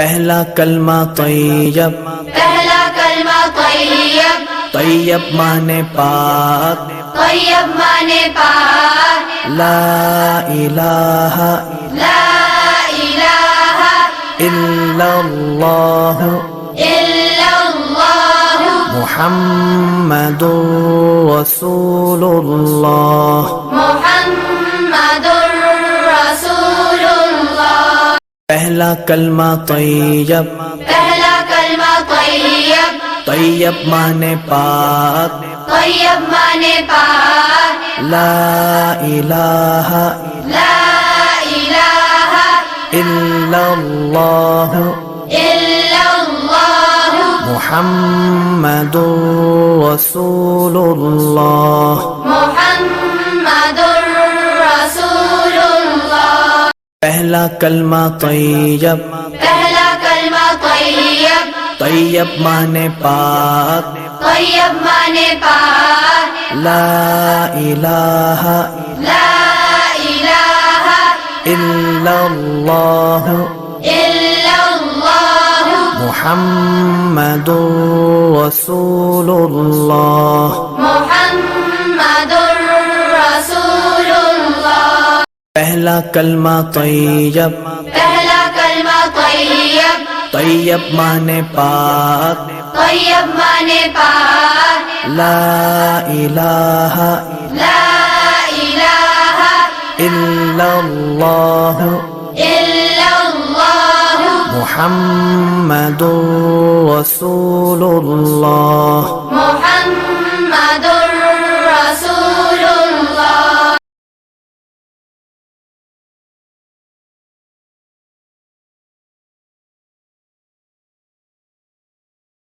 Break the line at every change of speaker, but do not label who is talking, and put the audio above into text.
پہلا کلمہ طیب،
پہلا کلمہ طیب،
طیب مانے پاک،
طیب مانے پاک،
لا الہ
لا الہ
الا اللہ
الا اللہ
محمد رسول اللہ۔
محمد رسول اللہ۔
پہلا کلمہ طیب،
پہلا کلمہ طیب،
طیب مانے پاک،
طیب مانے پاک،
لا الہ
لا الہ
الا اللہ
الا اللہ
محمد رسول اللہ۔
محمد رسول اللہ۔
پہلا کلمہ طیب،
پہلا کلمہ طیب،
طیب مانے پاک،
طیب مانے پاک،
لا الہ
لا الہ
الا اللہ
الا اللہ
محمد رسول اللہ۔
محمد رسول اللہ۔
پہلا کلمہ طیب،
پہلا کلمہ طیب،
طیب مانے پاک،
طیب مانے پاک،
لا الہ
لا الہ
الا اللہ
الا اللہ
محمد رسول اللہ۔
محمد